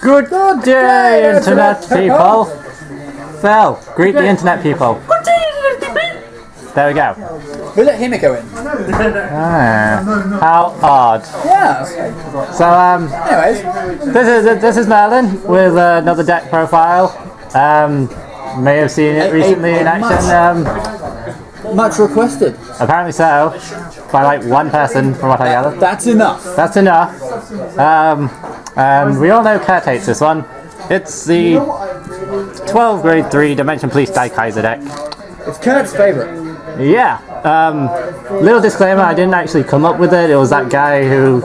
Good day, Internet people. Phil, greet the Internet people. Good day, Internet people. There we go. We'll let him go in. How odd. Yeah. So, Anyways, this is Merlin with another deck profile. May have seen it recently in action. much requested. Apparently so, by like one person from what I gathered. That's enough. That's enough. And we all know Kurt hates this one. It's the 12 grade 3 Dimension Police Die Kaiser deck. It's Kurt's favourite. Yeah. Little disclaimer, I didn't actually come up with it. It was that guy who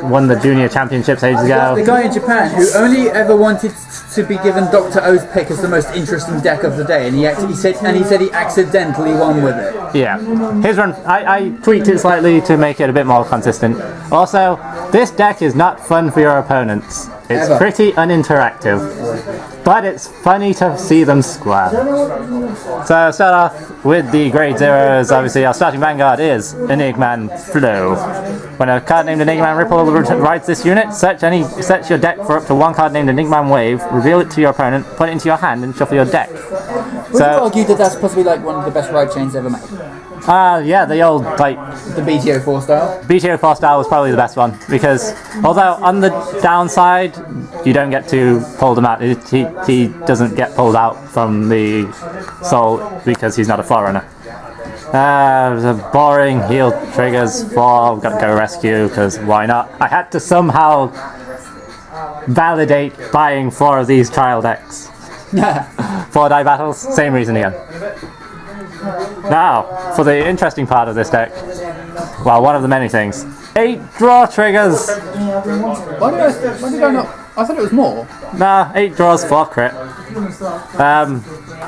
won the junior championships ages ago. The guy in Japan who only ever wanted to be given Dr. O's pick as the most interesting deck of the day, and he said he accidentally won with it. Yeah. His run, I tweaked it slightly to make it a bit more consistent. Also, this deck is not fun for your opponents. It's pretty uninteractive, but it's funny to see them square. So I'll start off with the grade zeros. Obviously our starting vanguard is Enigman Flow. When a card named Enigman Ripple rides this unit, search your deck for up to one card named Enigman Wave, reveal it to your opponent, put it into your hand and shuffle your deck. Would you argue that that's possibly like one of the best ride chains ever made? Yeah, the old, like... The BTO4 style? BTO4 style was probably the best one, because although on the downside, you don't get to pull them out. He doesn't get pulled out from the soul because he's not a forerunner. The boring heal triggers 4, got to go rescue, because why not? I had to somehow validate buying 4 of these trial decks. 4 die battles, same reason again. Now, for the interesting part of this deck, well, one of the many things, 8 draw triggers! Why did I not? I thought it was more. Nah, 8 draws, 4 crit.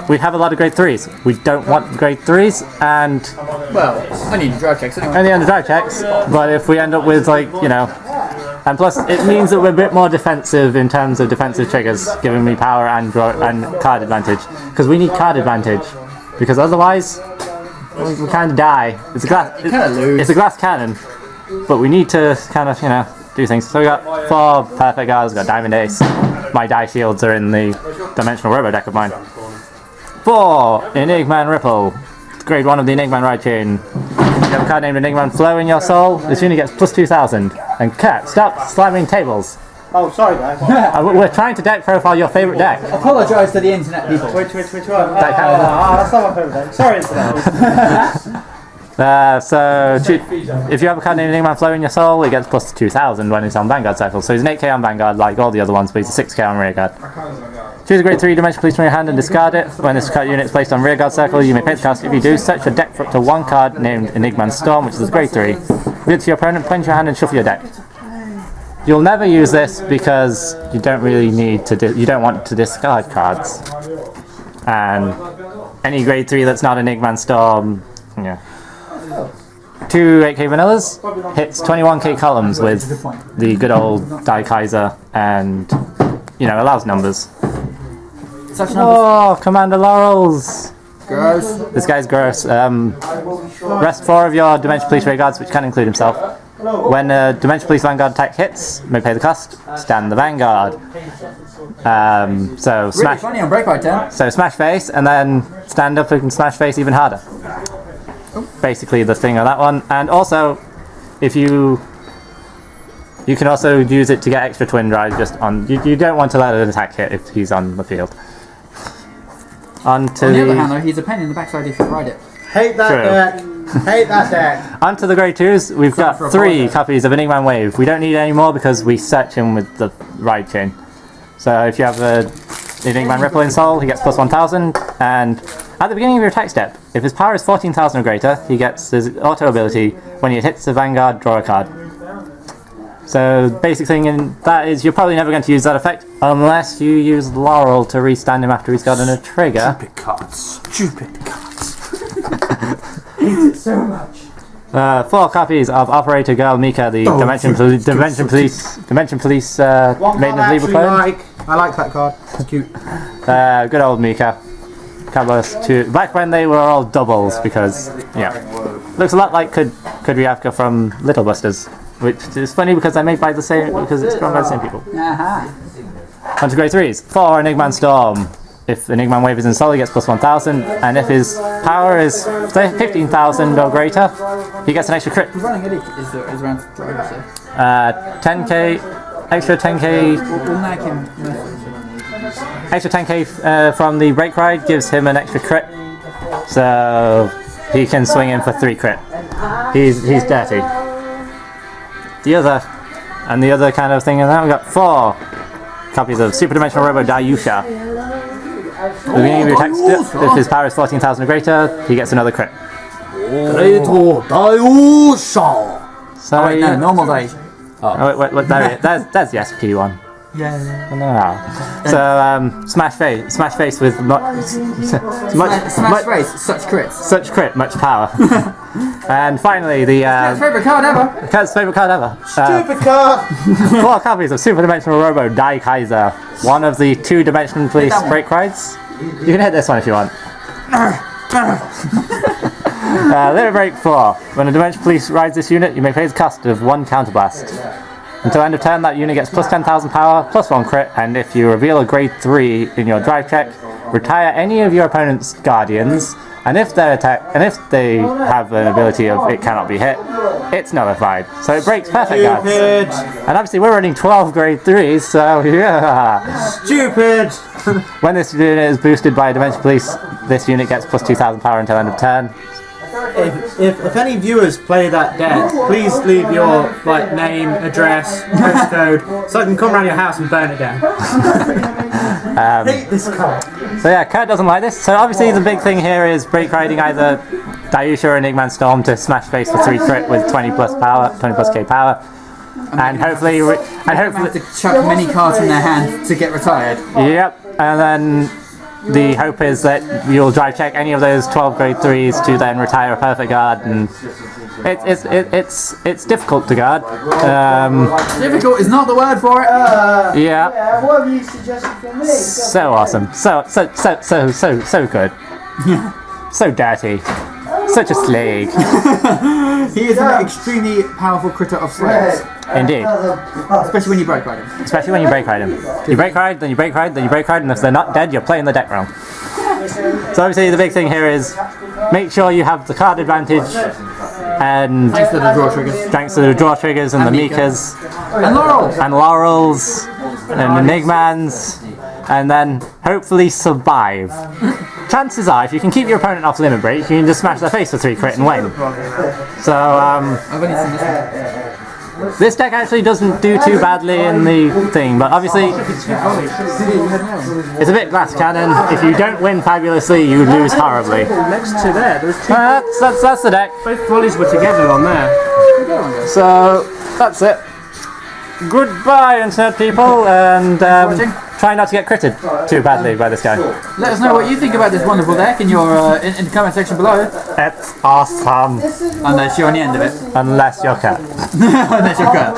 We have a lot of grade 3s. We don't want grade 3s, and... Well, I need to drive checks anyway. Only under drive checks, but if we end up with, like, you know... And plus, it means that we're a bit more defensive in terms of defensive triggers, giving me power and card advantage. Because we need card advantage. Because otherwise, we kind of die. It's a glass cannon, but we need to kind of, you know, do things. So we got 4 perfect guards, we got Diamond Ace. My die shields are in the Dimensional Robo deck of mine. 4 Enigman Ripple. It's grade 1 of the Enigman Ride Chain. You have a card named Enigman Flow in your soul. This unit gets plus 2,000. And Cat, stop slamming tables. Oh, sorry guys. We're trying to deck profile your favourite deck. Apologise to the internet people. Which one? That's not my favourite deck. Sorry, internet. So if you have a card named Enigman Flow in your soul, it gets plus 2,000 when it's on Vanguard cycle. So he's an 8k on Vanguard like all the other ones, but he's a 6k on Rearguard. Choose a grade 3 Dimension Police from your hand and discard it. When this card unit is placed on Rearguard cycle, you may pay the cost. If you do, search your deck for up to 1 card named Enigman Storm, which is a grade 3. Reveal it to your opponent, plunge your hand and shuffle your deck. You'll never use this because you don't really need to. You don't want to discard cards, and any grade 3 that's not Enigman Storm, yeah. 2 8k vanillas hits 21k columns with the good old Die Kaiser, and you know allows numbers. Such numbers. Oh, Commander Laurels. Gross. This guy's gross. Rest 4 of your Dimension Police Rearguards, which can include himself. When a Dimension Police Vanguard attack hits, may pay the cost, stand the Vanguard. So really funny on break right turn. So smash face, and then stand up and smash face even harder. Basically the thing of that one. And also, if you can also use it to get extra twin drive just on... You don't want to let an attack hit if he's on the field. On the other hand though, he's a pain in the backside if you ride it. Hate that deck. Hate that deck. Onto the grade 2s, we've got 3 copies of Enigman Wave. We don't need any more because we search him with the ride chain. So if you have an Enigman Ripple in soul, he gets plus 1,000, and at the beginning of your attack step, if his power is 14,000 or greater, he gets his auto ability. When he hits the Vanguard, draw a card. So basic thing in that is you're probably never going to use that effect unless you use Laurel to restand him after he's gotten a trigger. Stupid cards. Stupid cards. Hate it so much. 4 copies of Operator Girl Mika, the Dimension Police Maiden of Libra clone. I like that card. It's cute. Good old Mika. Cardless 2. Back when they were all doubles, because yeah, looks a lot like Kudryavka from Little Busters, which is funny because they're made by the same, because it's run by the same people. Onto grade 3s. For Enigman Storm. If Enigman Wave is in Sol, he gets plus 1,000, and if his power is 15,000 or greater, he gets an extra crit. Running Eddie is around driver, so. 10k, extra 10k. Extra 10k from the Break Ride gives him an extra crit, so he can swing in for 3 crit. He's dirty. The other kind of thing in that, we got 4 copies of Super Dimensional Robo Dayusha. At the beginning of your attack, if his power is 14,000 or greater, he gets another crit. So Wait, no, normal day. Oh, wait, there's the SP one. Yeah. No. So smash face with Smash face, such crits. such crit, much power. And finally, the Favorite card ever. Kurt's favorite card ever. Stupid card! 4 copies of Super Dimensional Robo Dai Kaiser, one of the 2-dimensional police break rides. You can hit this one if you want. Limit break 4. When a dimensional police rides this unit, you may pay the cost of 1 counterblast. Until end of turn, that unit gets plus 10,000 power, plus 1 crit, and if you reveal a grade 3 in your drive check, retire any of your opponent's guardians, and if they have an ability of it cannot be hit, it's nullified. So it breaks perfect guards. And obviously we're running 12 grade 3s, so yeah. Stupid! When this unit is boosted by a Dimension Police, this unit gets plus 2,000 power until end of turn. If any viewers play that deck, please leave your name, address, postcode, so I can come around your house and burn it down. I hate this card. So yeah, Kurt doesn't like this. So obviously the big thing here is break riding either Dayusha or Enigman Storm to smash face for 3 crit with 20 plus K power. And hopefully to chuck many cards in their hand to get retired. Yep. And then the hope is that you'll drive check any of those 12 grade 3s to then retire a perfect guard, and it's difficult to guard. Difficult is not the word for it. Yeah. What have you suggested for me? So awesome. So good. So dirty. Such a slag. He is an extremely powerful critter of slaves. Indeed. Especially when you break ride him. Especially when you break ride him. You break ride, then you break ride, then you break ride, and if they're not dead, you're playing the deck wrong. So obviously the big thing here is make sure you have the card advantage and Thanks to the draw triggers. thanks to the draw triggers and the Mikas And Laurels. and Laurels and Enigmans, and then hopefully survive. Chances are, if you can keep your opponent off limit break, you can just smash their face for 3 crit and win. So I've only seen this one. this deck actually doesn't do too badly in the thing, but obviously it's a bit glass cannon. If you don't win fabulously, you lose horribly. Next to there, there's 2. That's the deck. Both volleys were together on there. So that's it. Goodbye, internet people, and try not to get critted too badly by this guy. Let us know what you think about this wonderful deck in your in the comment section below. It's awesome. Unless you're on the end of it. Unless you're cat. Unless you're good.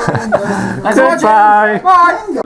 Thanks for watching. Goodbye. Bye.